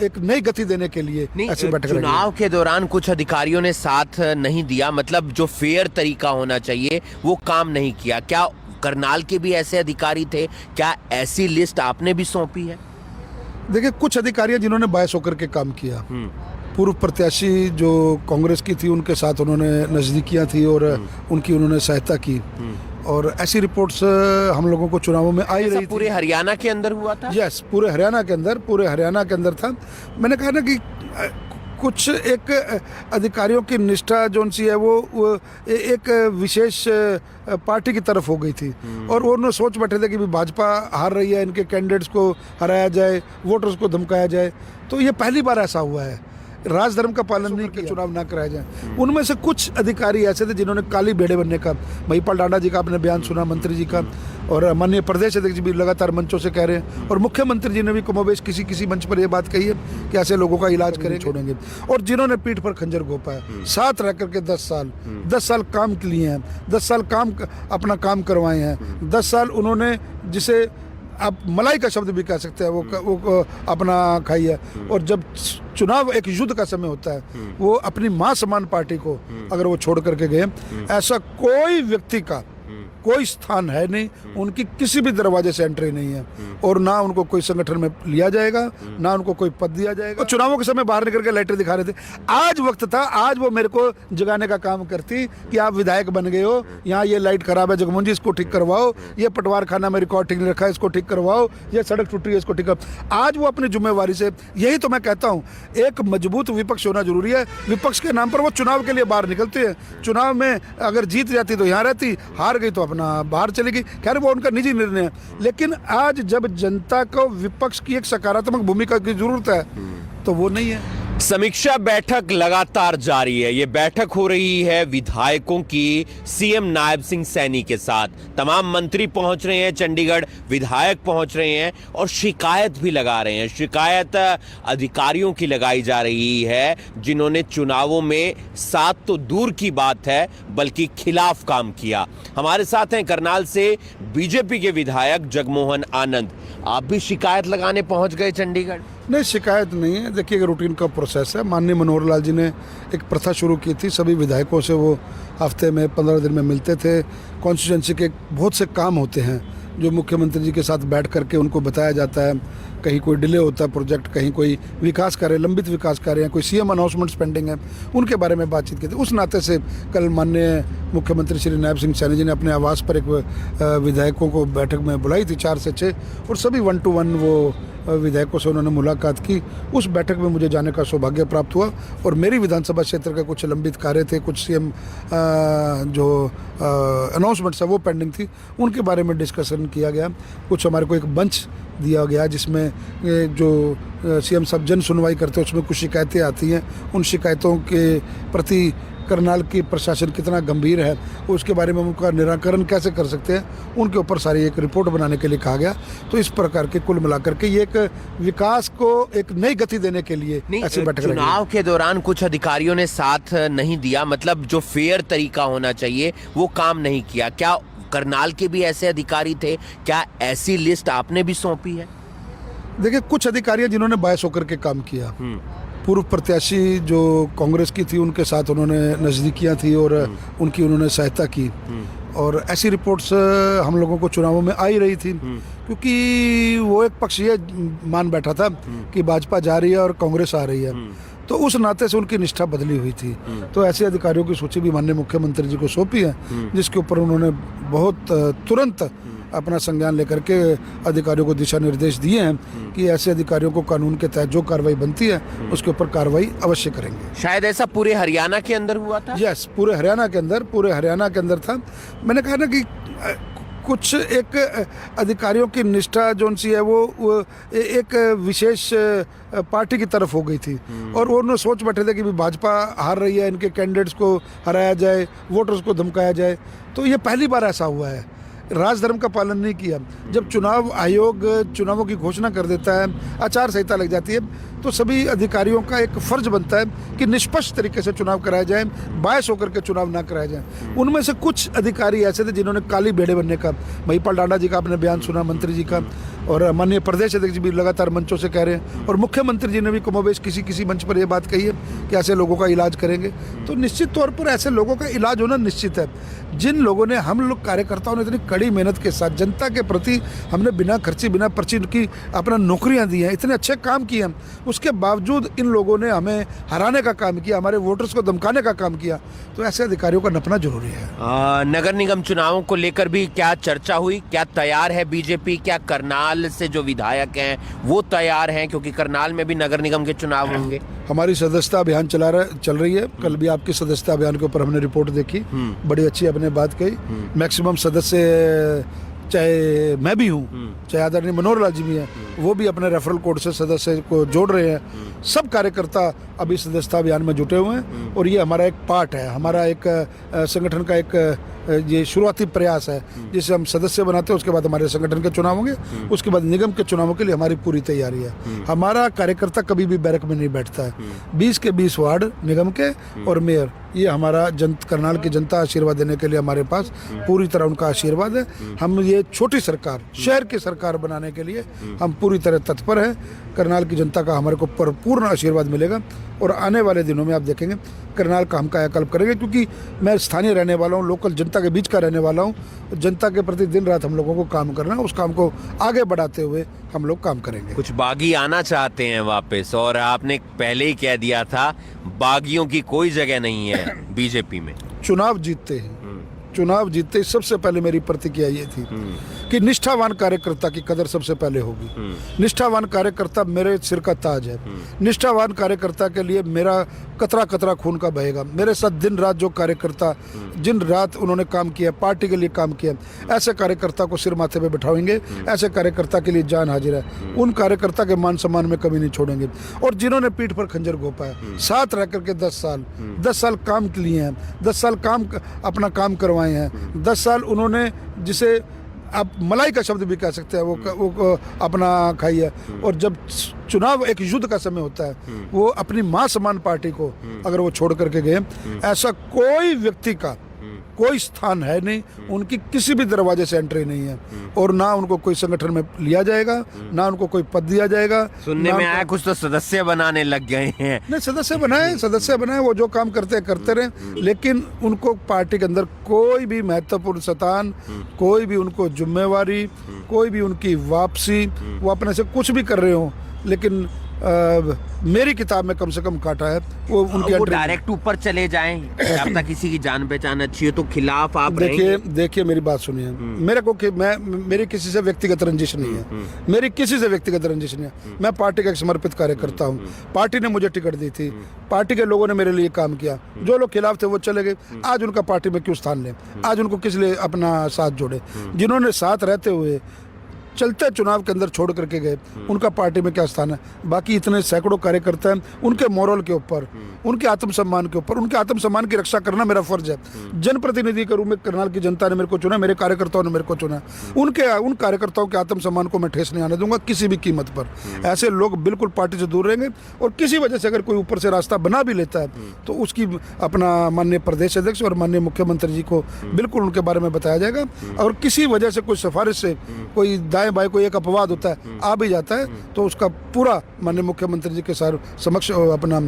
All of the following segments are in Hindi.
एक नई गति देने के लिए ऐसी बैठक रखी। चुनाव के दौरान कुछ अधिकारियों ने साथ नहीं दिया, मतलब जो फेयर तरीका होना चाहिए वो काम नहीं किया। क्या करनाल के भी ऐसे अधिकारी थे? क्या ऐसी लिस्ट आपने भी सौंपी है? देखिए, कुछ अधिकारी जिन्होंने बायस होकर के काम किया, पूर्व प्रत्याशी जो कांग्रेस की थी उनके साथ उन्होंने नज़दीकियां थी और उनकी उन्होंने सहायता की, और ऐसी रिपोर्ट्स हम लोगों को चुनावों में आई रही थी। पूरे हरियाणा के अंदर हुआ था? यस, पूरे हरियाणा के अंदर था। मैंने कहा ना कि कुछ एक अधिकारियों की निष्ठा जो सी है वो एक विशेष पार्टी की तरफ हो गई थी, और वो उन्होंने सोच बैठे थे कि भाजपा हार रही है, इनके कैंडिडेट्स को हराया जाए, वोटर्स को धमकाया जाए। तो ये पहली बार ऐसा हुआ है, राजधर्म का पालन नहीं किया, चुनाव ना कराया जाए। उनमें से कुछ अधिकारी ऐसे थे जिन्होंने काली बेड़े बनने का, महिपाल डांडा जी का आपने बयान सुना, मंत्री जी का, और माननीय प्रदेश अध्यक्ष जी भी लगातार मंचों से कह रहे हैं, और मुख्यमंत्री जी ने भी कमोबेश किसी मंच पर यह बात कही है कि ऐसे लोगों का इलाज करें छोड़ेंगे। और जिन्होंने पीठ पर खंजर घोंपा है, साथ रह करके 10 साल काम के लिए हैं, 10 साल अपना काम करवाए हैं, 10 साल उन्होंने, जिसे आप मलाई का शब्द भी कह सकते हैं, वो अपना खाई है। और जब चुनाव एक युद्ध का समय होता है, वो अपनी मां समान पार्टी को अगर वो छोड़ करके गए, ऐसा कोई व्यक्ति का कोई स्थान है नहीं, उनकी किसी भी दरवाजे से एंट्री नहीं है, और ना उनको कोई संगठन में लिया जाएगा, ना उनको कोई पद दिया जाएगा। तो चुनावों के समय बाहर निकल के लेटर दिखा रहे थे। आज वक्त था, आज वो मेरे को जगाने का काम करती कि आप विधायक बन गए हो, यहाँ ये लाइट खराब है जगमोहन जी, इसको ठीक करवाओ, ये पटवार खाना में रिकॉर्ड ठीक नहीं रखा है, इसको ठीक करवाओ, ये सड़क टूटी है, इसको ठीक करवाओ। आज वो अपनी जिम्मेवारी से, यही तो मैं कहता हूँ, एक मजबूत विपक्ष होना जरूरी है। विपक्ष के नाम पर वो चुनाव के लिए बाहर निकलते हैं, चुनाव में अगर जीत जाती तो यहाँ रहती, हार गई तो अपना बाहर चलेगी। खैर, वो उनका निजी निर्णय है, लेकिन आज जब जनता को विपक्ष की एक सकारात्मक भूमिका की जरूरत है तो वो नहीं है। समीक्षा बैठक लगातार जारी है। ये बैठक हो रही है विधायकों की सीएम नायब सिंह सैनी के साथ। तमाम मंत्री पहुंच रहे हैं चंडीगढ़, विधायक पहुंच रहे हैं और शिकायत भी लगा रहे हैं। शिकायत अधिकारियों की लगाई जा रही है जिन्होंने चुनावों में साथ तो दूर की बात है बल्कि खिलाफ काम किया। हमारे साथ हैं करनाल से बीजेपी के विधायक जगमोहन आनंद। आप भी शिकायत लगाने पहुंच गए चंडीगढ़? नहीं, शिकायत नहीं है। देखिए, रूटीन का प्रोसेस है। माननीय मनोहर लाल जी ने एक प्रथा शुरू की थी, सभी विधायकों से वो हफ्ते में 15 दिन में मिलते थे। कॉन्स्टिट्यूंसी के बहुत से काम होते हैं जो मुख्यमंत्री जी के साथ बैठ करके उनको बताया जाता है। कहीं कोई डिले होता है प्रोजेक्ट, कहीं कोई विकास कार्य, लंबित विकास कार्य हैं, कोई सीएम अनाउंसमेंट्स पेंडिंग है, उनके बारे में बातचीत की थी। उस नाते से कल माननीय मुख्यमंत्री श्री नायब सिंह सैनी जी ने अपने आवास पर एक विधायकों को बैठक में बुलाई थी, 4 से 6, और सभी 1 to 1 वो विधायकों से उन्होंने मुलाकात की। उस बैठक में मुझे जाने का सौभाग्य प्राप्त हुआ, और मेरी विधानसभा क्षेत्र का कुछ लंबित कार्य थे, कुछ सीएम जो अनाउंसमेंट्स है वो पेंडिंग थी, उनके बारे में डिस्कशन किया गया। कुछ हमारे को एक मंच दिया गया जिसमें जो सीएम साहब जन सुनवाई करते हैं, उसमें कुछ शिकायतें आती हैं। उन शिकायतों के प्रति करनाल की प्रशासन कितना गंभीर है, उसके बारे में उनका निराकरण कैसे कर सकते हैं, उनके ऊपर सारी एक रिपोर्ट बनाने के लिए कहा गया। तो इस प्रकार के कुल मिलाकर के ये एक विकास को एक नई गति देने के लिए ऐसी बैठक। चुनाव के दौरान कुछ अधिकारियों ने साथ नहीं दिया, मतलब जो फेयर तरीका होना चाहिए वो काम नहीं किया। क्या करनाल के भी ऐसे अधिकारी थे? क्या ऐसी लिस्ट आपने भी सौंपी है? देखिए, कुछ अधिकारी जिन्होंने बायस होकर के काम किया, पूर्व प्रत्याशी जो कांग्रेस की थी उनके साथ उन्होंने नज़दीकियां थी और उनकी उन्होंने सहायता की, और ऐसी रिपोर्ट्स हम लोगों को चुनावों में आई रही थी, क्योंकि वो एक पक्ष ये मान बैठा था कि भाजपा जा रही है और कांग्रेस आ रही है, तो उस नाते से उनकी निष्ठा बदली हुई थी। तो ऐसे अधिकारियों की सूची भी माननीय मुख्यमंत्री जी को सौंपी है, जिसके ऊपर उन्होंने बहुत तुरंत अपना संज्ञान लेकर के अधिकारियों को दिशा निर्देश दिए हैं कि ऐसे अधिकारियों को कानून के तहत जो कार्रवाई बनती है उसके ऊपर कार्रवाई अवश्य करेंगे। शायद ऐसा पूरे हरियाणा के अंदर हुआ था? यस, पूरे हरियाणा के अंदर था। मैंने कहा ना कि कुछ एक अधिकारियों की निष्ठा जो सी है वो एक विशेष पार्टी की तरफ हो गई थी, और वो उन्होंने सोच बैठे थे कि भाजपा हार रही है, इनके कैंडिडेट्स को हराया जाए, वोटर्स को धमकाया जाए। तो ये पहली बार ऐसा हुआ है, राजधर्म का पालन नहीं किया। जब चुनाव आयोग चुनावों की घोषणा कर देता है, आचार संहिता लग जाती है, तो सभी अधिकारियों का एक फर्ज बनता है कि निष्पक्ष तरीके से चुनाव कराए जाए, बायस होकर के चुनाव ना कराए जाए। उनमें से कुछ अधिकारी ऐसे थे जिन्होंने काली भेड़े बनने का, महिपाल डांडा जी का आपने बयान सुना, मंत्री जी का, और माननीय प्रदेश अध्यक्ष जी भी लगातार मंचों से कह रहे हैं, और मुख्यमंत्री जी ने भी कमोबेश किसी मंच पर यह बात कही है कि ऐसे लोगों का इलाज करेंगे। तो निश्चित तौर पर ऐसे लोगों का इलाज होना निश्चित है। जिन लोगों ने, हम लोग कार्यकर्ताओं ने इतनी कड़ी मेहनत के साथ जनता के प्रति हमने बिना खर्ची बिना पर्ची की अपना नौकरियां दी हैं, इतने अच्छे काम किए हैं, उसके बावजूद इन लोगों ने हमें हराने का काम किया, हमारे वोटर्स को धमकाने का काम किया। तो ऐसे अधिकारियों का नपना जरूरी है। नगर निगम चुनावों को लेकर भी क्या चर्चा हुई? क्या तैयार है बीजेपी? क्या करनाल से जो विधायक हैं वो तैयार हैं, क्योंकि करनाल में भी नगर निगम के चुनाव होंगे? हमारी सदस्यता अभियान चल रही है। कल भी आपकी सदस्यता अभियान के ऊपर हमने रिपोर्ट देखी, बड़ी अच्छी आपने बात कही। मैक्सिमम सदस्य, चाहे मैं भी हूँ, चाहे आदरणीय मनोहर लाल जी भी हैं, वो भी अपने रेफरल कोड से सदस्य को जोड़ रहे हैं। सब कार्यकर्ता अभी सदस्यता अभियान में जुटे हुए हैं, और ये हमारा एक पार्ट है, हमारा एक संगठन का एक ये शुरुआती प्रयास है, जिसे हम सदस्य बनाते हैं। उसके बाद हमारे संगठन के चुनाव होंगे, उसके बाद निगम के चुनावों के लिए हमारी पूरी तैयारी है। हमारा कार्यकर्ता कभी भी बैरक में नहीं बैठता है। 20 के 20 वार्ड निगम के और मेयर, ये हमारा करनाल की जनता आशीर्वाद देने के लिए हमारे पास पूरी तरह उनका आशीर्वाद है। हम ये छोटी सरकार, शहर की सरकार बनाने के लिए हम पूरी तरह तत्पर हैं। करनाल की जनता का हमारे को पूर्ण आशीर्वाद मिलेगा, और आने वाले दिनों में आप देखेंगे करनाल का हम कायाकल्प करेंगे, क्योंकि मैं स्थानीय रहने वाला हूँ, लोकल जनता के बीच का रहने वाला हूँ। जनता के प्रति दिन रात हम लोगों को काम करना है, उस काम को आगे बढ़ाते हुए हम लोग काम करेंगे। कुछ बागी आना चाहते हैं वापस, और आपने पहले ही कह दिया था बागियों की कोई जगह नहीं है बीजेपी में। चुनाव जीतते ही सबसे पहले मेरी प्रतिक्रिया ये थी कि निष्ठावान कार्यकर्ता की कदर सबसे पहले होगी। निष्ठावान कार्यकर्ता मेरे सिर का ताज है। निष्ठावान कार्यकर्ता के लिए मेरा कतरा कतरा खून का बहेगा। मेरे साथ दिन रात जो कार्यकर्ता, जिन रात उन्होंने काम किया, पार्टी के लिए काम किया, ऐसे कार्यकर्ता को सिर माथे पे बिठाएंगे। ऐसे कार्यकर्ता के लिए जान हाजिर है। उन कार्यकर्ता के मान सम्मान में कमी नहीं छोड़ेंगे। और जिन्होंने पीठ पर खंजर घोंपा है, साथ रह करके 10 साल काम लिए हैं, 10 साल अपना काम करवाए हैं, 10 साल उन्होंने, जिसे आप मलाई का शब्द भी कह सकते हैं, वो अपना खाई है। और जब चुनाव एक युद्ध का समय होता है, वो अपनी मां समान पार्टी को अगर वो छोड़ करके गए, ऐसा कोई व्यक्ति का कोई स्थान है नहीं, उनकी किसी भी दरवाजे से एंट्री नहीं है, और ना उनको कोई संगठन में लिया जाएगा, ना उनको कोई पद दिया जाएगा। सुनने में आया कुछ तो सदस्य बनाने लग गए हैं। नहीं, सदस्य बनाए, वो जो काम करते रहे, लेकिन उनको पार्टी के अंदर कोई भी महत्वपूर्ण स्थान, कोई भी उनको जिम्मेवारी, कोई भी उनकी वापसी, वो अपने से कुछ भी कर रहे हो, लेकिन मेरी किताब में कम से कम काटा है वो उनकी। वो डायरेक्ट ऊपर चले जाएं, अब तक किसी की जान पहचान अच्छी है तो खिलाफ आप देखिए मेरी बात सुनिए। मेरे को मेरी किसी से व्यक्तिगत रंजिश नहीं है, मेरी किसी से व्यक्तिगत रंजिश नहीं है। मैं पार्टी का एक समर्पित कार्यकर्ता हूँ। पार्टी ने मुझे टिकट दी थी, पार्टी के लोगों ने मेरे लिए काम किया। जो लोग खिलाफ थे वो चले गए। आज उनका पार्टी में क्यों स्थान लें? आज उनको किस लिए अपना साथ जोड़े? जिन्होंने साथ रहते हुए चलते चुनाव के अंदर छोड़ करके गए, उनका पार्टी में क्या स्थान है? बाकी इतने सैकड़ों कार्यकर्ता हैं, उनके मोरल के ऊपर, उनके आत्मसम्मान के ऊपर, उनके आत्मसम्मान की रक्षा करना मेरा फर्ज है। जनप्रतिनिधि के रूप में करनाल की जनता ने मेरे को चुना, मेरे कार्यकर्ताओं ने मेरे को चुना। उन कार्यकर्ताओं के आत्मसम्मान को मैं ठेस नहीं आने दूंगा किसी भी कीमत पर। ऐसे लोग बिल्कुल पार्टी से दूर रहेंगे, और किसी वजह से अगर कोई ऊपर से रास्ता बना भी लेता है तो उसकी अपना माननीय प्रदेश अध्यक्ष और माननीय मुख्यमंत्री जी को बिल्कुल उनके बारे में बताया जाएगा। और किसी वजह से कोई सिफारिश से कोई दाएं बाएं कोई एक अपवाद होता है, आ भी जाता है, तो उसका पूरा माननीय मुख्यमंत्री जी के समक्ष अपना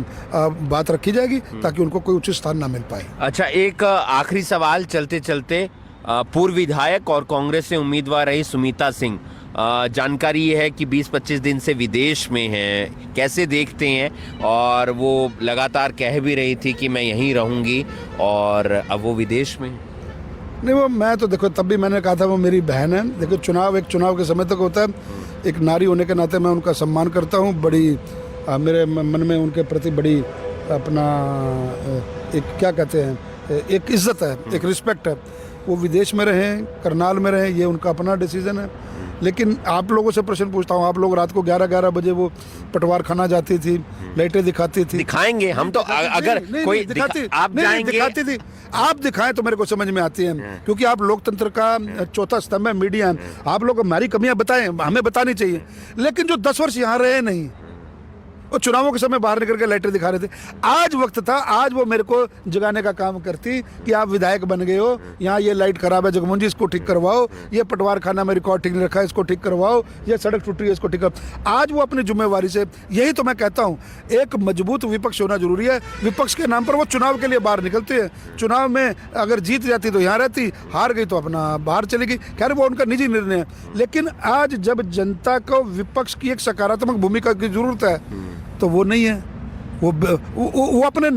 बात रखी जाएगी, ताकि उनको कोई उचित स्थान ना मिल पाए। अच्छा, एक आखिरी सवाल चलते चलते, पूर्व विधायक और कांग्रेस से उम्मीदवार रही सुमिता सिंह, जानकारी ये है कि 20-25 दिन से विदेश में हैं, कैसे देखते हैं? और वो लगातार कह भी रही थी कि मैं यहीं रहूंगी, और अब वो विदेश में। नहीं, वो मैं तो देखो तब भी मैंने कहा था वो मेरी बहन है। देखो एक चुनाव के समय तक होता है। एक नारी होने के नाते मैं उनका सम्मान करता हूँ। बड़ी मेरे मन में उनके प्रति बड़ी अपना एक क्या कहते हैं, एक इज्जत है, एक रिस्पेक्ट है। वो विदेश में रहें, करनाल में रहें, ये उनका अपना डिसीजन है। लेकिन आप लोगों से प्रश्न पूछता हूँ, आप लोग रात को 11-11 बजे वो पटवार खाना जाती थी, लाइटें दिखाती थी। दिखाएंगे हम तो, अगर कोई आप जाएंगे, दिखाती थी। आप दिखाएं तो मेरे को समझ में आती है, क्योंकि आप लोकतंत्र का चौथा स्तंभ है, मीडिया है। आप लोग हमारी कमियां बताएं, हमें बतानी चाहिए। लेकिन जो 10 वर्ष यहाँ रहे नहीं, वो चुनावों के समय बाहर निकल के लाइटें दिखा रहे थे। आज वक्त था, आज वो मेरे को जगाने का काम करती कि आप विधायक बन गए हो, यहाँ ये लाइट खराब है जगमोहन जी, इसको ठीक करवाओ, ये पटवार खाना में रिकॉर्ड ठीक नहीं रखा है, इसको ठीक करवाओ, ये सड़क टूटी है, इसको ठीक करवाओ। आज वो अपनी जिम्मेवारी से, यही तो मैं कहता हूँ, एक मजबूत विपक्ष होना जरूरी है। विपक्ष के नाम पर वो चुनाव के लिए बाहर निकलते हैं। चुनाव में अगर जीत जाती तो यहाँ रहती, हार गई तो अपना बाहर चली गई। खैर वो उनका निजी निर्णय है, लेकिन आज जब जनता को विपक्ष की एक सकारात्मक भूमिका की जरूरत है तो वो नहीं है। वो अपने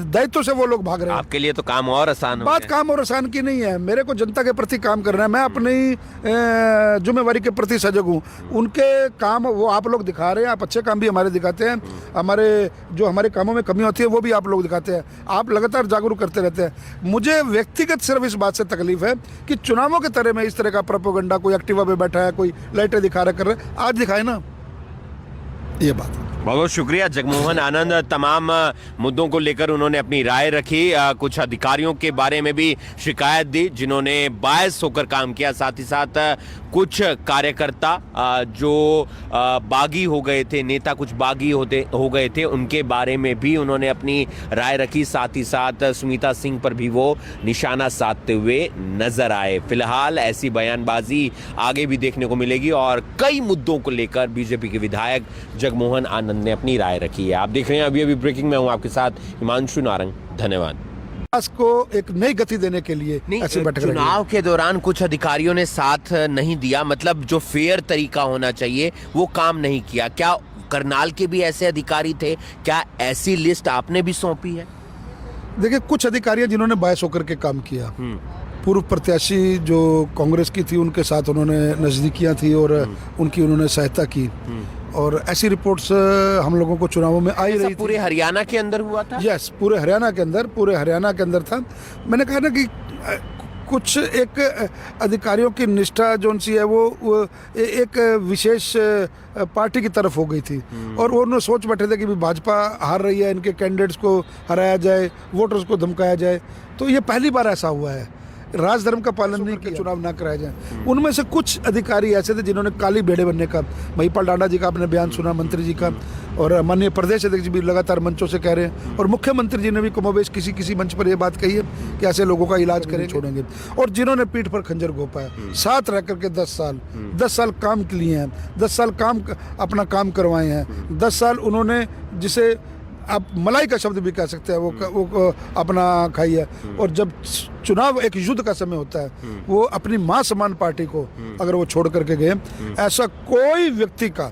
दायित्व से वो लोग भाग रहे हैं। आपके लिए तो काम और आसान हो बात गया। काम और आसान की नहीं है। मेरे को जनता के प्रति काम करना है, मैं अपनी जिम्मेवारी के प्रति सजग हूँ। उनके काम वो आप लोग दिखा रहे हैं, आप अच्छे काम भी हमारे दिखाते हैं, हमारे कामों में कमी होती है वो भी आप लोग दिखाते हैं। आप लगातार जागरूक करते रहते हैं। मुझे व्यक्तिगत सिर्फ इस बात से तकलीफ है कि चुनावों के तरह में इस तरह का प्रोपेगेंडा, कोई एक्टिवा पे बैठा है, कोई लाइटें दिखा रहा कर रहे, आज दिखाए ना, ये बात है। बहुत बहुत शुक्रिया जगमोहन आनंद। तमाम मुद्दों को लेकर उन्होंने अपनी राय रखी। कुछ अधिकारियों के बारे में भी शिकायत दी जिन्होंने बायस होकर काम किया। साथ ही साथ कुछ कार्यकर्ता जो बागी हो गए थे, नेता कुछ बागी हो गए थे, उनके बारे में भी उन्होंने अपनी राय रखी। साथ ही साथ सुनीता सिंह पर भी वो निशाना साधते हुए नजर आए। फिलहाल ऐसी बयानबाजी आगे भी देखने को मिलेगी और कई मुद्दों को लेकर बीजेपी के विधायक जगमोहन आनंद ने अपनी राय रखी है। आप देख रहे हैं अभी ब्रेकिंग में हूं आपके साथ हिमांशु नारंग। धन्यवाद। को एक नई गति देने के लिए ऐसी बैठक रखी। चुनाव के दौरान कुछ अधिकारियों ने साथ नहीं दिया, मतलब जो फेयर तरीका होना चाहिए वो काम नहीं किया। क्या करनाल के भी ऐसे अधिकारी थे? क्या ऐसी लिस्ट आपने भी सौंपी है? देखिए, कुछ अधिकारी जिन्होंने बायस होकर के काम किया, पूर्व प्रत्याशी जो कांग्रेस की थी उनके साथ उन्होंने नजदीकियां थी और उनकी उन्होंने सहायता की, और ऐसी रिपोर्ट्स हम लोगों को चुनावों में आई रही थी। पूरे हरियाणा के अंदर हुआ था? यस, पूरे हरियाणा के अंदर था। मैंने कहा ना कि कुछ एक अधिकारियों की निष्ठा जो सी है वो एक विशेष पार्टी की तरफ हो गई थी, और वो उन्होंने सोच बैठे थे कि भी भाजपा हार रही है, इनके कैंडिडेट्स को हराया जाए, वोटर्स को धमकाया जाए। तो ये पहली बार ऐसा हुआ है, राजधर्म का पालन नहीं किया, चुनाव ना कराया जाए। उनमें से कुछ अधिकारी ऐसे थे जिन्होंने काली बेड़े बनने का, महिपाल डांडा जी का आपने बयान सुना, मंत्री जी का, और माननीय प्रदेश अध्यक्ष जी भी लगातार मंचों से कह रहे हैं, और मुख्यमंत्री जी ने भी कमोबेश किसी मंच पर यह बात कही है कि ऐसे लोगों का इलाज करें, छोड़ेंगे। और जिन्होंने पीठ पर खंजर घोंपा है, साथ रह करके 10 साल काम लिए हैं, 10 साल अपना काम करवाए हैं, 10 साल उन्होंने, जिसे आप मलाई का शब्द भी कह सकते हैं, वो अपना खाई है। और जब चुनाव एक युद्ध का समय होता है, वो अपनी मां समान पार्टी को अगर वो छोड़ करके गए, ऐसा कोई व्यक्ति का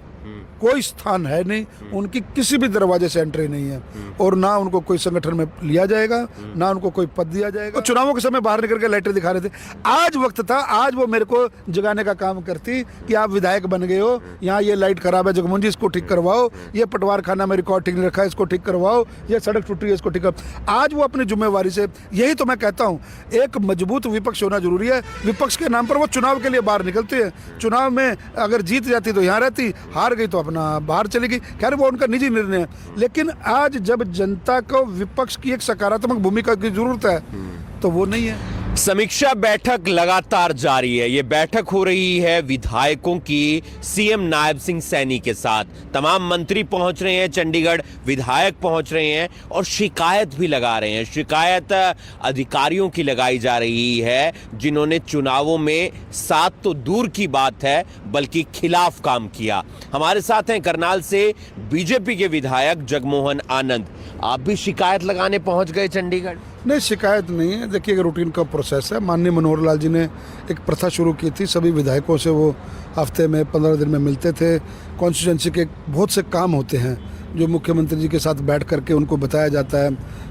कोई स्थान है नहीं, उनकी किसी भी दरवाजे से एंट्री नहीं है, और ना उनको कोई संगठन में लिया जाएगा, ना उनको कोई पद दिया जाएगा। तो चुनावों के समय बाहर निकल के लाइटें दिखा रहे थे। आज वक्त था, आज वो मेरे को जगाने का काम करती कि आप विधायक बन गए हो, यहाँ ये लाइट खराब है जगमोहन जी, इसको ठीक करवाओ, ये पटवार खाना में रिकॉर्ड ठीक नहीं रखा है, इसको ठीक करवाओ, ये सड़क टूटी है, इसको ठीक करवाओ। आज वो अपनी जिम्मेवारी से, यही तो मैं कहता हूँ, एक मजबूत विपक्ष होना जरूरी है। विपक्ष के नाम पर वो चुनाव के लिए बाहर निकलते हैं। चुनाव में अगर जीत जाती तो यहाँ रहती, हार गई तो अपना बाहर चली गई। खैर वो उनका निजी निर्णय है, लेकिन आज जब जनता को विपक्ष की एक सकारात्मक भूमिका की जरूरत है तो वो नहीं है। समीक्षा बैठक लगातार जारी है। ये बैठक हो रही है विधायकों की सीएम नायब सिंह सैनी के साथ। तमाम मंत्री पहुंच रहे हैं चंडीगढ़, विधायक पहुंच रहे हैं और शिकायत भी लगा रहे हैं। शिकायत अधिकारियों की लगाई जा रही है जिन्होंने चुनावों में साथ तो दूर की बात है बल्कि खिलाफ काम किया। हमारे साथ हैं करनाल से बीजेपी के विधायक जगमोहन आनंद। आप भी शिकायत लगाने पहुंच गए चंडीगढ़? नहीं, शिकायत नहीं है। देखिए, रूटीन का प्रोसेस है। माननीय मनोहर लाल जी ने एक प्रथा शुरू की थी, सभी विधायकों से वो हफ्ते में 15 दिन में मिलते थे। कॉन्स्टिट्यूंसी के बहुत से काम होते हैं जो मुख्यमंत्री जी के साथ बैठ करके उनको बताया जाता है।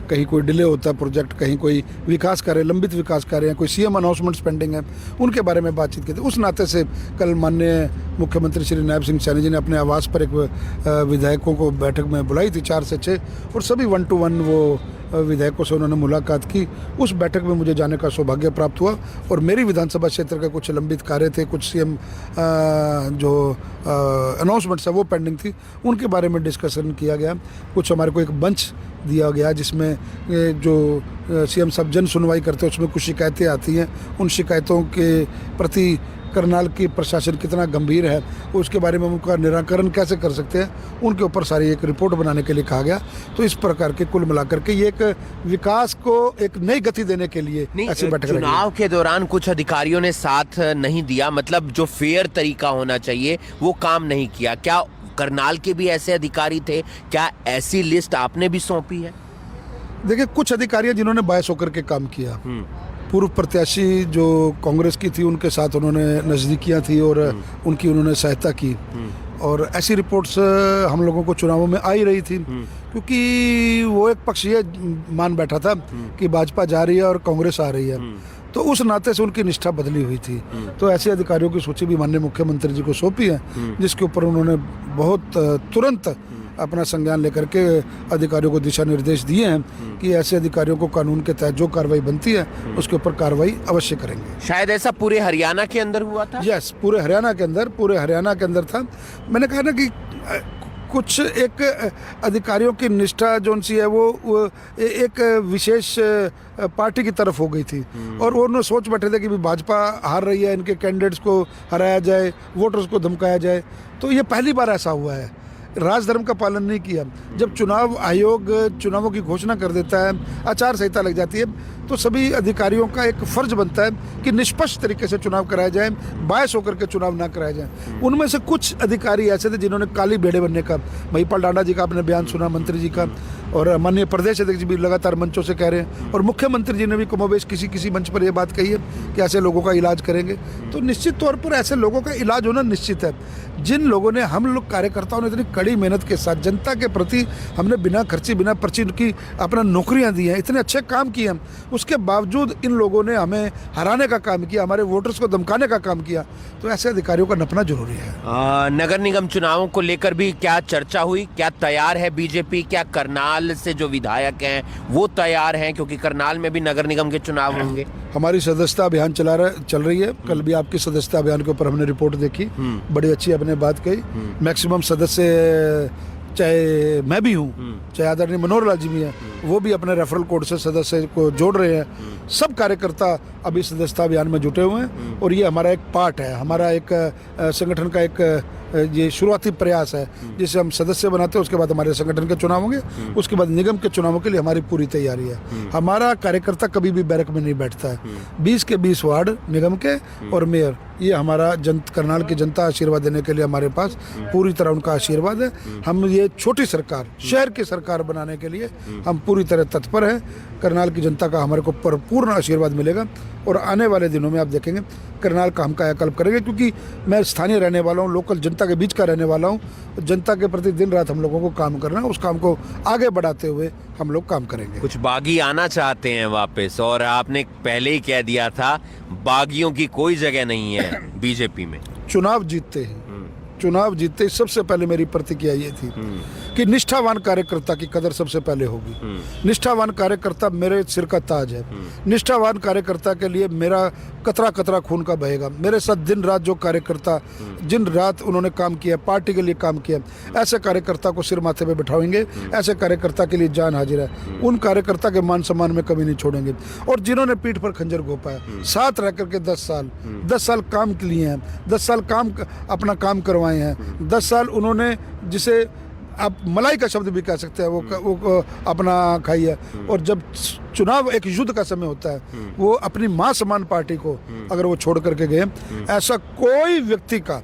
कहीं कोई डिले होता है प्रोजेक्ट, कहीं कोई विकास कार्य, लंबित विकास कार्य हैं, कोई सीएम अनाउंसमेंट्स पेंडिंग है, उनके बारे में बातचीत की थी। उस नाते से कल माननीय मुख्यमंत्री श्री नायब सिंह सैनी जी ने अपने आवास पर एक विधायकों को बैठक में बुलाई थी, 4 से 6, और सभी 1 to 1 वो विधायकों से उन्होंने मुलाकात की। उस बैठक में मुझे जाने का सौभाग्य प्राप्त हुआ, और मेरी विधानसभा क्षेत्र का कुछ लंबित कार्य थे, कुछ सीएम जो अनाउंसमेंट्स है वो पेंडिंग थी, उनके बारे में डिस्कशन किया गया। कुछ हमारे को एक मंच दिया गया जिसमें जो सीएम साहब जन सुनवाई करते हैं उसमें कुछ शिकायतें आती हैं, उन शिकायतों के प्रति करनाल की प्रशासन कितना गंभीर है, उसके बारे में उनका निराकरण कैसे कर सकते हैं, उनके ऊपर सारी एक रिपोर्ट बनाने के लिए कहा गया। तो इस प्रकार के कुल मिलाकर के ये एक विकास को एक नई गति देने के लिए ऐसी बैठक रखी। चुनाव के दौरान कुछ अधिकारियों ने साथ नहीं दिया, मतलब जो फेयर तरीका होना चाहिए वो काम नहीं किया। क्या करनाल के भी ऐसे अधिकारी थे? क्या ऐसी लिस्ट आपने भी सौंपी है? देखिए, कुछ अधिकारी जिन्होंने बायस होकर के काम किया, पूर्व प्रत्याशी जो कांग्रेस की थी उनके साथ उन्होंने नज़दीकियाँ थी और उनकी उन्होंने सहायता की, और ऐसी रिपोर्ट्स हम लोगों को चुनावों में आ ही रही थी, क्योंकि वो एक पक्ष ये मान बैठा था कि भाजपा जा रही है और कांग्रेस आ रही है, तो उस नाते से उनकी निष्ठा बदली हुई थी। तो ऐसे अधिकारियों की सूची भी माननीय मुख्यमंत्री जी को सौंपी है, जिसके ऊपर उन्होंने बहुत तुरंत अपना संज्ञान लेकर के अधिकारियों को दिशा निर्देश दिए हैं कि ऐसे अधिकारियों को कानून के तहत जो कार्रवाई बनती है उसके ऊपर कार्रवाई अवश्य करेंगे। शायद ऐसा पूरे हरियाणा के अंदर हुआ था। यस, पूरे हरियाणा के अंदर था। मैंने कहा ना कि कुछ एक अधिकारियों की निष्ठा जो सी है वो एक विशेष पार्टी की तरफ हो गई थी, और वो उन्होंने सोच बैठे थे कि भाजपा हार रही है, इनके कैंडिडेट्स को हराया जाए, वोटर्स को धमकाया जाए। तो ये पहली बार ऐसा हुआ है। राजधर्म का पालन नहीं किया। जब चुनाव आयोग चुनावों की घोषणा कर देता है, आचार संहिता लग जाती है, तो सभी अधिकारियों का एक फर्ज बनता है कि निष्पक्ष तरीके से चुनाव कराया जाए, बायस होकर के चुनाव ना कराया जाए। उनमें से कुछ अधिकारी ऐसे थे जिन्होंने काली भेड़े बनने का, महिपाल डांडा जी का आपने बयान सुना, मंत्री जी का, और माननीय प्रदेश अध्यक्ष जी भी लगातार मंचों से कह रहे हैं, और मुख्यमंत्री जी ने भी कमोबेश किसी मंच पर यह बात कही है कि ऐसे लोगों का इलाज करेंगे। तो निश्चित तौर पर ऐसे लोगों का इलाज होना निश्चित है। जिन लोगों ने, हम लोग कार्यकर्ताओं ने इतनी कड़ी मेहनत के साथ जनता के प्रति हमने बिना खर्ची बिना पर्ची की अपना नौकरियां दी हैं, इतने अच्छे काम किए हैं, उसके बावजूद इन लोगों ने हमें हराने का काम किया, हमारे वोटर्स को धमकाने का काम किया। तो ऐसे अधिकारियों का नपना जरूरी है। नगर निगम चुनावों को लेकर भी क्या चर्चा हुई? क्या तैयार है बीजेपी? क्या करनाल से जो विधायक हैं वो तैयार हैं? क्योंकि करनाल में भी नगर निगम के चुनाव होंगे। हमारी सदस्यता अभियान चल रही है। कल भी आपकी सदस्यता अभियान के ऊपर हमने रिपोर्ट देखी, बड़ी अच्छी आपने बात कही। मैक्सिमम सदस्य, चाहे मैं भी हूँ, चाहे आदरणीय मनोहर लाल जी भी हैं, वो भी अपने रेफरल कोड से सदस्य को जोड़ रहे हैं। सब कार्यकर्ता अभी सदस्यता अभियान में जुटे हुए हैं, और ये हमारा एक पार्ट है, हमारा एक संगठन का एक ये शुरुआती प्रयास है, जिसे हम सदस्य बनाते हैं। उसके बाद हमारे संगठन के चुनाव होंगे, उसके बाद निगम के चुनावों के लिए हमारी पूरी तैयारी है। हमारा कार्यकर्ता कभी भी बैरक में नहीं बैठता है। 20 के 20 वार्ड निगम के और मेयर, ये हमारा करनाल की जनता आशीर्वाद देने के लिए हमारे पास पूरी तरह उनका आशीर्वाद है। हम ये छोटी सरकार, शहर की सरकार बनाने के लिए हम पूरी तरह तत्पर हैं। करनाल की जनता का हमारे को पूर्ण आशीर्वाद मिलेगा, और आने वाले दिनों में आप देखेंगे करनाल का हम कायाकल्प करेंगे, क्योंकि मैं स्थानीय रहने वाला हूँ, लोकल जनता के बीच का रहने वाला हूँ। जनता के प्रति दिन रात हम लोगों को काम करना है, उस काम को आगे बढ़ाते हुए हम लोग काम करेंगे। कुछ बागी आना चाहते हैं वापस, और आपने पहले ही कह दिया था बागियों की कोई जगह नहीं है बीजेपी में। चुनाव जीतते ही सबसे पहले मेरी प्रतिक्रिया ये थी कि निष्ठावान कार्यकर्ता की कदर सबसे पहले होगी। निष्ठावान कार्यकर्ता मेरे सिर का ताज है। निष्ठावान कार्यकर्ता के लिए मेरा कतरा कतरा खून का बहेगा। मेरे साथ दिन रात जो कार्यकर्ता, जिन रात उन्होंने काम किया, पार्टी के लिए काम किया, ऐसे कार्यकर्ता को सिर माथे पे बिठाएंगे। ऐसे कार्यकर्ता के लिए जान हाजिर है। उन कार्यकर्ता के मान सम्मान में कमी नहीं छोड़ेंगे। और जिन्होंने पीठ पर खंजर घोंपा है, साथ रह करके 10 साल काम लिए हैं, 10 साल अपना काम करवाए हैं, 10 साल उन्होंने, जिसे आप मलाई का शब्द भी कह सकते हैं, वो अपना खाई है। और जब चुनाव एक युद्ध का समय होता है, वो अपनी मां समान पार्टी को अगर वो छोड़ करके गए, ऐसा कोई व्यक्ति का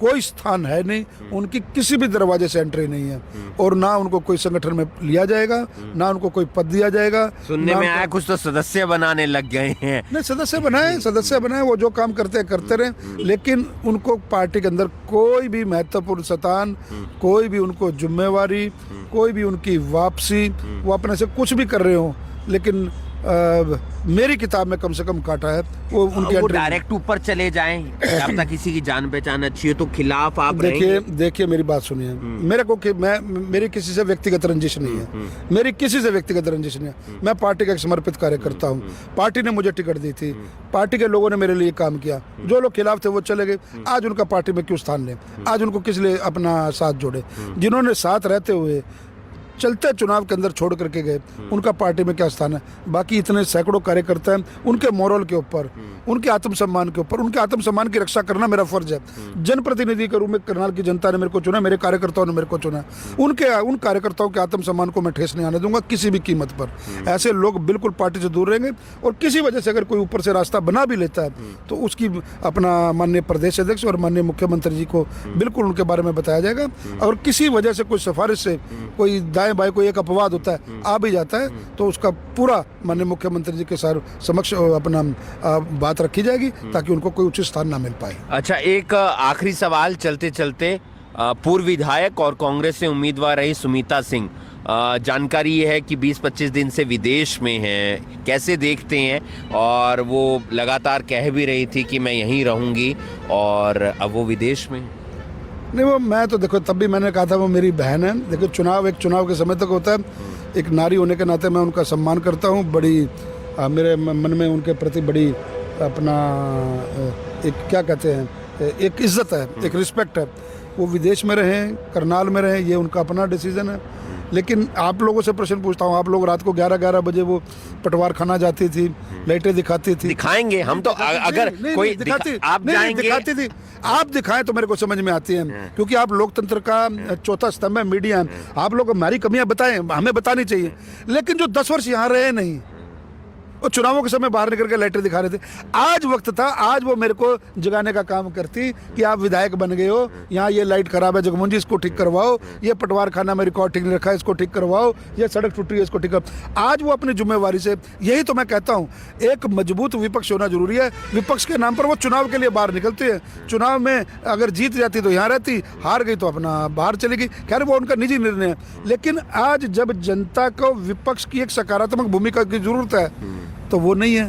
कोई स्थान है नहीं, उनकी किसी भी दरवाजे से एंट्री नहीं है, और ना उनको कोई संगठन में लिया जाएगा, ना उनको कोई पद दिया जाएगा। सुनने में आया कुछ तो सदस्य बनाने लग गए हैं। नहीं, सदस्य बनाए, वो जो काम करते रहे, लेकिन उनको पार्टी के अंदर कोई भी महत्वपूर्ण स्थान, कोई भी उनको जिम्मेवारी, कोई भी उनकी वापसी, वो अपने से कुछ भी कर रहे हो, लेकिन मेरी किताब में कम से कम काटा है वो उनके। वो डायरेक्ट ऊपर चले जाएं, जब तक किसी की जान पहचान अच्छी है तो खिलाफ आप देखिए मेरी बात सुनिए। मेरी किसी से व्यक्तिगत रंजिश नहीं है, मेरी किसी से व्यक्तिगत रंजिश नहीं है। मैं पार्टी का एक समर्पित कार्यकर्ता हूँ। पार्टी ने मुझे टिकट दी थी, पार्टी के लोगों ने मेरे लिए काम किया। जो लोग खिलाफ थे वो चले गए। आज उनका पार्टी में क्यों स्थान लें? आज उनको किस लिए अपना साथ जोड़े? जिन्होंने साथ रहते हुए चलते चुनाव के अंदर छोड़ करके गए, उनका पार्टी में क्या स्थान है। बाकी इतने सैकड़ों कार्यकर्ता हैं, उनके मोरल के ऊपर, उनके आत्मसम्मान के ऊपर, उनके आत्मसम्मान की रक्षा करना मेरा फर्ज है। जनप्रतिनिधि के रूप में करनाल की जनता ने मेरे को चुना, मेरे कार्यकर्ताओं ने मेरे को चुना, उन कार्यकर्ताओं के आत्मसम्मान को मैं ठेस नहीं आने दूंगा किसी भी कीमत पर। ऐसे लोग बिल्कुल पार्टी से दूर रहेंगे, और किसी वजह से अगर कोई ऊपर से रास्ता बना भी लेता है तो उसकी अपना माननीय प्रदेश अध्यक्ष और माननीय मुख्यमंत्री जी को बिल्कुल उनके बारे में बताया जाएगा। और किसी वजह से कोई सिफारिश से कोई दाएं बाएं कोई एक अपवाद होता है, आ भी जाता है, तो उसका पूरा माननीय मुख्यमंत्री जी के समक्ष अपना बात रखी जाएगी ताकि उनको कोई उचित स्थान ना मिल पाए। अच्छा, एक आखिरी सवाल चलते चलते, पूर्व विधायक और कांग्रेस से उम्मीदवार रही सुमिता सिंह, जानकारी ये है कि 20-25 दिन से विदेश में हैं, कैसे देखते हैं? और वो लगातार कह भी रही थी कि मैं यहीं रहूंगी, और अब वो विदेश में। नहीं, वो मैं तो देखो तब भी मैंने कहा था वो मेरी बहन है। देखो चुनाव एक चुनाव के समय तक होता है, एक नारी होने के नाते मैं उनका सम्मान करता हूँ। बड़ी मेरे मन में उनके प्रति बड़ी अपना एक क्या कहते हैं, एक इज्जत है, एक रिस्पेक्ट है। वो विदेश में रहें, करनाल में रहें, ये उनका अपना डिसीजन है। लेकिन आप लोगों से प्रश्न पूछता हूँ, आप लोग रात को 11-11 बजे वो पटवार खाना जाती थी, लाइटें दिखाती थी। दिखाएंगे हम तो, अगर कोई दिखाती, आप जाएंगे, दिखाती थी, आप दिखाएं तो मेरे को समझ में आती है, क्योंकि आप लोकतंत्र का चौथा स्तंभ है, मीडिया है। आप लोग हमारी कमियां बताएं, हमें बतानी चाहिए। लेकिन जो 10 वर्ष यहाँ रहे नहीं, वो चुनावों के समय बाहर निकल के लाइटें दिखा रहे थे। आज वक्त था, आज वो मेरे को जगाने का काम करती कि आप विधायक बन गए हो, यहाँ ये लाइट खराब है जगमोहन जी, इसको ठीक करवाओ, ये पटवार खाना में रिकॉर्ड ठीक नहीं रखा है, इसको ठीक करवाओ, ये सड़क टूटी है, इसको ठीक करवाओ। आज वो अपनी जिम्मेवारी से, यही तो मैं कहता हूँ, एक मजबूत विपक्ष होना जरूरी है। विपक्ष के नाम पर वो चुनाव के लिए बाहर निकलती है। चुनाव में अगर जीत जाती तो यहाँ रहती, हार गई तो अपना बाहर चली गई। खैर वो उनका निजी निर्णय है। लेकिन आज जब जनता को विपक्ष की एक सकारात्मक भूमिका की जरूरत है तो वो नहीं है।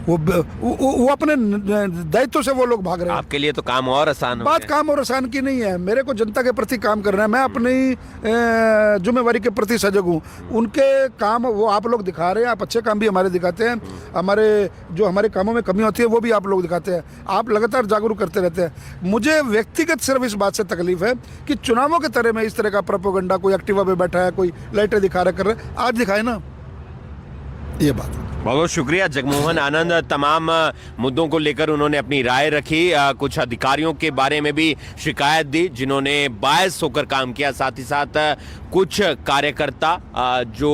वो अपने दायित्व से वो लोग भाग रहे हैं। आपके लिए तो काम और आसान हो बात गया। काम और आसान की नहीं है। मेरे को जनता के प्रति काम करना है, मैं अपनी जिम्मेवारी के प्रति सजग हूँ। उनके काम वो आप लोग दिखा रहे हैं, आप अच्छे काम भी हमारे दिखाते हैं, हमारे कामों में कमी होती है वो भी आप लोग दिखाते हैं। आप लगातार जागरूक करते रहते हैं। मुझे व्यक्तिगत सिर्फ इस बात से तकलीफ है कि चुनावों के तरह में इस तरह का प्रोपेगेंडा, कोई एक्टिवा पे बैठा है, कोई लाइटें दिखा रहा कर रहा है, आज दिखाए ना, ये बात है। बहुत बहुत शुक्रिया जगमोहन आनंद। तमाम मुद्दों को लेकर उन्होंने अपनी राय रखी। कुछ अधिकारियों के बारे में भी शिकायत दी जिन्होंने बायस होकर काम किया। साथ ही साथ कुछ कार्यकर्ता जो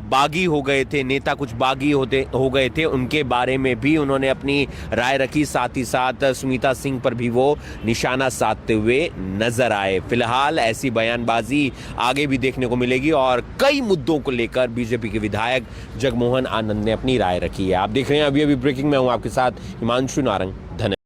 बागी हो गए थे, नेता कुछ बागी हो गए थे, उनके बारे में भी उन्होंने अपनी राय रखी। साथ ही साथ सुमिता सिंह पर भी वो निशाना साधते हुए नजर आए। फिलहाल ऐसी बयानबाजी आगे भी देखने को मिलेगी और कई मुद्दों को लेकर बीजेपी के विधायक जगमोहन आनंद ने अपनी राय रखी है। आप देख रहे हैं अभी ब्रेकिंग में हूं आपके साथ हिमांशु नारंग। धन्यवाद।